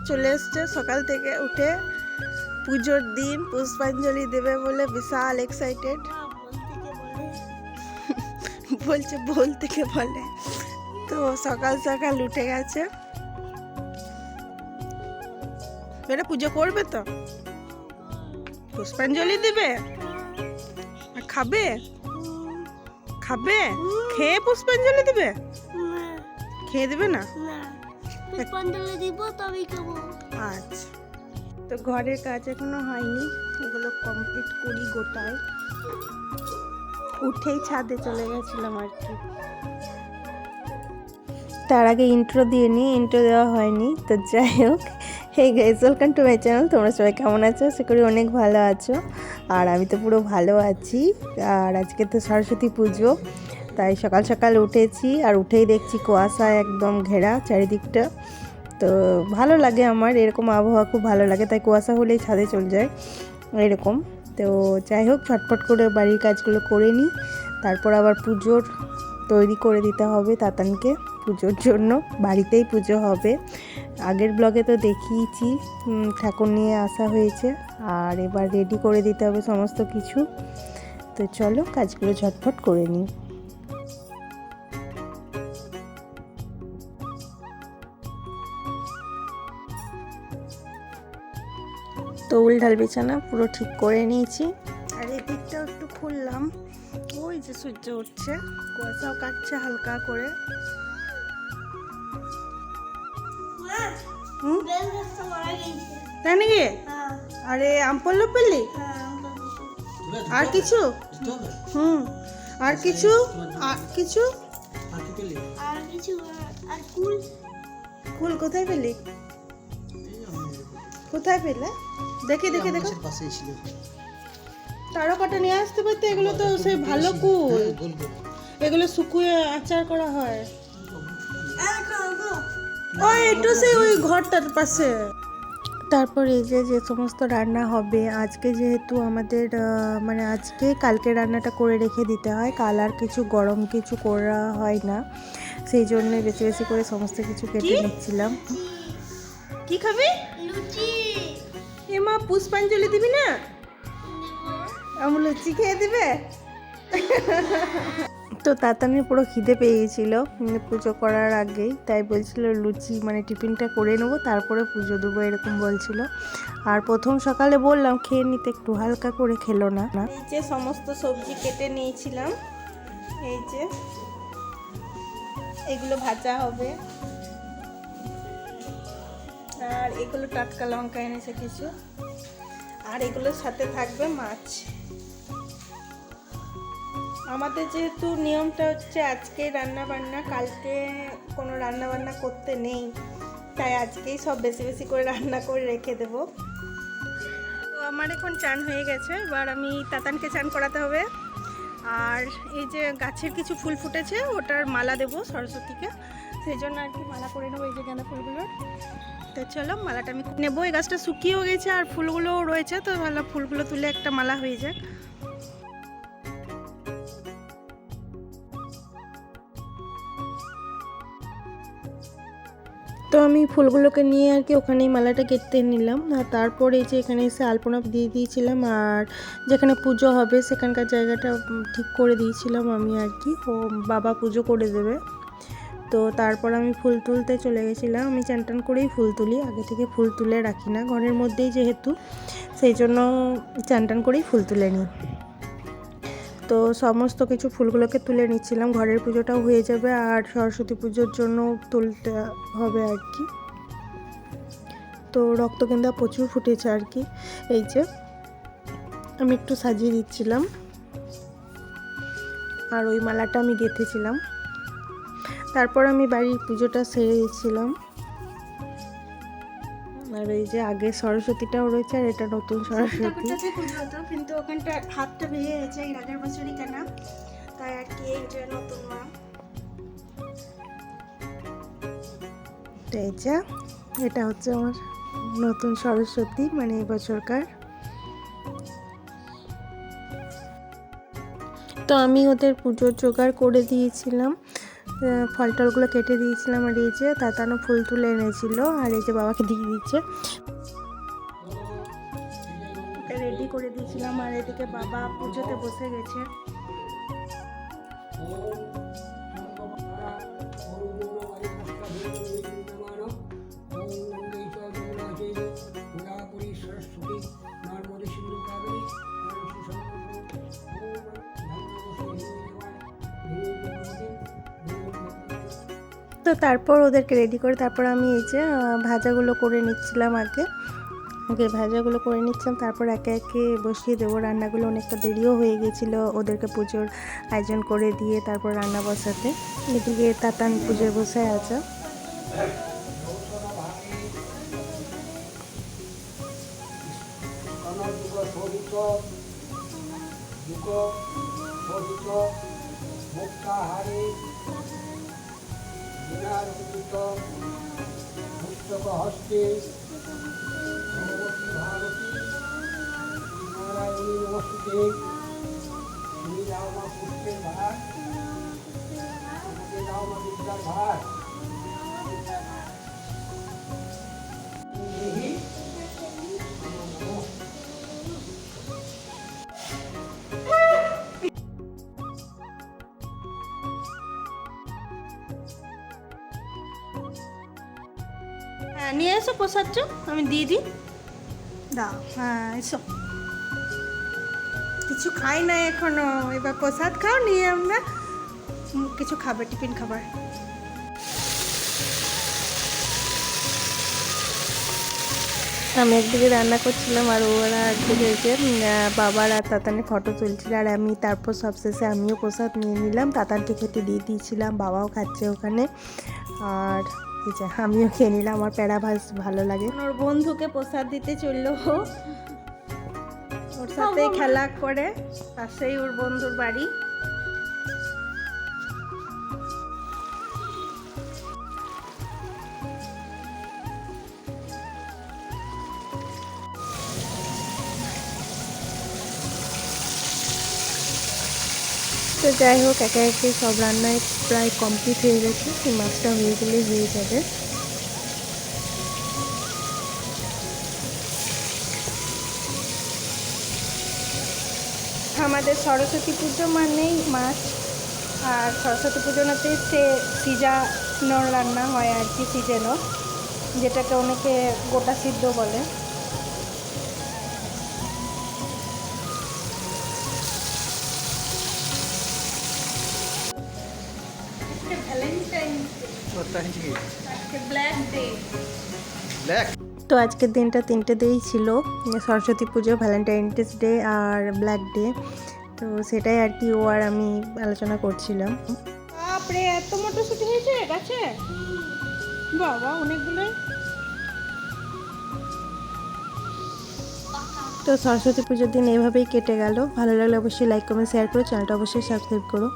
চলে এসছে সকাল থেকে উঠে, পুজোর দিন পুষ্পাঞ্জলি দেবে বলে বিশাল এক্সাইটেড। বলছে বল থেকে বলে, তো সকাল সকাল উঠে গেছে। বেটা পুজো করবে তো, পুষ্পাঞ্জলি দিবে, খাবে খাবে, খেয়ে পুষ্পাঞ্জলি দিবে, খেয়ে দিবে না? পুষ্পাঞ্জলি দিব তবেই খাবো। আচ্ছা, তো ঘরের কাজ এখনো হয়নি, এগুলো কমপ্লিট করি গোটায়। উঠেই ছাদে চলে গেছিলাম আর কি। তার আগে ইন্ট্রো দিয়ে নিই, ইন্ট্রো দেওয়া হয়নি। তো যাই হোক, hey guys, welcome to my channel. তোমরা সবাই কেমন আছো? আশা করি অনেক ভালো আছো, আর আমি তো পুরো ভালো আছি। আর আজকে তো সরস্বতী পুজো, তাই সকাল সকাল উঠেছি, আর উঠেই দেখছি কুয়াশা একদম ঘেরা চারিদিকটা। তো ভালো লাগে আমার, এরকম আবহাওয়া খুব ভালো লাগে, তাই কুয়াশা হলেই ছাদে চলে যায় এরকম। তো যাই হোক, ছটফট করে বাড়ির কাজগুলো করে নিই, তারপর আবার পুজোর তৈরি করে দিতে হবে তাতানকে পুজোর জন্য। বাড়িতেই পুজো হবে, আগের ব্লগে তো দেখিয়েছি ঠাকুর নিয়ে আসা হয়েছে, আর এবার রেডি করে দিতে হবে সমস্ত কিছু। তো চলো কাজগুলো ঝটফট করে নিই। তো উল্ঢাল বিছানা পুরো ঠিক করে নিয়েছি, আর এই দিকটাও একটু খুললাম। ওই যে সূর্য উঠছে, কুয়াশাও কাটছে হালকা করে। তাই নাকি? আরে আম পড়লো পেলি? আর কিছু? আর কিছু? আর কিছু? আর কুল ফুল কোথায় পেলি? কোথায় পেলে? দেখি দেখি দেখো, তারও কটা নিয়ে আসতে পারতে। এগুলো তো সেই ভালো কুল, এগুলো শুকুয়ে আচার করা হয়। ওই একটু সেই ওই ঘরটার পাশে। তারপর এই যে যে সমস্ত রান্না হবে আজকে, যেহেতু আমাদের মানে আজকে কালকে রান্নাটা করে রেখে দিতে হয়, কাল আর কিছু গরম কিছু করা হয় না, সেই জন্যই বেশি বেশি করে সমস্ত কিছু কেটে নিচ্ছিলাম। কি খাবি? লুচি। এমা পুষ্পাঞ্জলি দিবি না? আমি লুচি খেয়ে দিবে। তো তাতানের পুরো খিদে পেয়ে গেছিল পুজো করার আগেই, তাই বলছিল লুচি মানে টিফিনটা করে নেবো তারপরে পুজো দেবো এরকম বলছিল। আর প্রথম সকালে বললাম খেয়ে নিতে, একটু হালকা করে খেলো না। এই যে সমস্ত সবজি কেটে নিয়েছিলাম, এই যে এগুলো ভাজা হবে, আর এগুলো টাটকা লঙ্কা এনেছে কিছু, আর এগুলোর সাথে থাকবে মাছ। আমাদের যেহেতু নিয়মটা হচ্ছে আজকে রান্না বান্না, কালকে কোনো রান্না বান্না করতে নেই, তাই আজকেই সব বেশি বেশি করে রান্না করে রেখে দেবো। তো আমার এখন চান হয়ে গেছে, এবার আমি তাতানকে চান করাতে হবে। আর এই যে গাছের কিছু ফুল ফুটেছে, ওটার মালা দেবো সরস্বতীকে, সেই জন্য আর কি মালা করে নেবো এই যে গাঁদা ফুলগুলোর। তো চলো মালাটা আমি নেবো। এই গাছটা শুকিয়েও গেছে আর ফুলগুলোও রয়েছে, তো ভালো ফুলগুলো তুলে একটা মালা হয়ে যাক। তো আমি ফুলগুলোকে নিয়ে আর কি ওখানেই মালাটা কেটে নিলাম, আর তারপর এই যে এখানে এসে আলপনা দিয়ে দিয়েছিলাম, আর যেখানে পুজো হবে সেখানকার জায়গাটা ঠিক করে দিয়েছিলাম আমি আর কি, ও বাবা পুজো করে দেবে। তো তারপর আমি ফুল তুলতে চলে গেছিলাম। আমি চান টান করেই ফুল তুলি, আগে থেকে ফুল তুলে রাখি না, ঘরের মধ্যেই যেহেতু, সেই জন্য চান টান করেই ফুল তুলে নিই। তো সমস্ত কিছু ফুলগুলোকে তুলে নিচ্ছিলাম, ঘরের পুজোটাও হয়ে যাবে আর সরস্বতী পুজোর জন্য তুলতে হবে আর কি। তো রক্তগেন্দা প্রচুর ফুটেছে আর কি, এই যে আমি একটু সাজিয়ে দিচ্ছিলাম, আর ওই মালাটা আমি গেঁথেছিলাম। তারপর আমি বাড়ির পুজোটা সেরে দিচ্ছিলাম, আর এই যে আগে সরস্বতীটাও রয়েছে, আর এটা নতুন সরস্বতী। পুজো হতো কিন্তু ওখানটা হাতটা ভেঙে গেছে, এই আগের বছরই কেনা, তাই আর কি এই যে নতুন মা। তো এই যে এটা হচ্ছে আমার নতুন সরস্বতী, মানে এবছরকার। তো আমি ওদের পুজোর জোগাড় করে দিয়েছিলাম, ফল টলগুলো কেটে দিয়েছিলাম, আর এই যে তাতানো ফুল তুলে এনেছিল, আর এই যে বাবাকে দিয়ে দিচ্ছে, রেডি করে দিয়েছিলাম। আর এদিকে বাবা পুজোতে বসে গেছে। তো তারপর ওদেরকে রেডি করে তারপর আমি এই যে ভাজাগুলো করে নিচ্ছিলাম। আগে ভাজাগুলো করে নিচ্ছিলাম, তারপর একে একে বসিয়ে দেবো রান্নাগুলো। অনেকটা দেরিও হয়ে গেছিলো ওদেরকে পুজোর আয়োজন করে দিয়ে তারপর রান্না বসাতে। এদিকে তাতান পুজোয় বসে আছে। হস্তে ভগবতী ভারতী নারায়ণী নমস্তে। তুমি দাও মা পুষ্পের ভার, আমাকে দাও মা বিদ্যার ভার। হ্যাঁ, নিয়ে এসো প্রসাদটা, আমি দিয়ে দিই। দাও, হ্যাঁ এসো। কিছু খাই না এখনো, এবার প্রসাদ খাও, নিয়ে আমরা কিছু খাবে, টিফিন খাবার। আমি একদিকে রান্না করছিলাম আর ওরা একদিকে যে বাবার আর তাতানের ফটো তুলছিল, আর আমি তারপর সবশেষে আমিও প্রসাদ নিয়ে নিলাম, তাতানকে খেতে দিয়ে দিয়েছিলাম, বাবাও খাচ্ছে ওখানে। আর এই যে আমিও খেয়ে নিলাম, আমার প্যাড়া ভালো লাগে। ওর বন্ধুকে প্রসাদ দিতে চললো, ওর সাথে খেলা করে, পাশেই ওর বন্ধুর বাড়ি। তো যাই হোক, একে একে সব রান্নায় প্রায় কমপ্লিট হয়ে গেছে। এই মাছটা হয়ে গেলে হয়ে যাবে। আমাদের সরস্বতী পুজো মানেই মাছ, আর সরস্বতী পুজোতে সিজানো রান্না হয় আর কি, সিজানো, যেটাকে অনেকে গোটা সিদ্ধ বলে। তো আজকের দিনটা 3টে ডেই ছিল, সরস্বতী পুজো, ভ্যালেন্টাইন্স ডে আর ব্ল্যাক ডে। তো সেটাই আর কি ও আর আমি আলোচনা করছিলাম। বাপরে, এত মটরশুঁটি হয়েছে গাছে, বাবা অনেকগুলোই। তো সরস্বতী পুজোর দিন এভাবেই কেটে গেল। ভালো লাগলে অবশ্যই লাইক কমেন্ট শেয়ার করো, চ্যানেলটা অবশ্যই সাবস্ক্রাইব করো।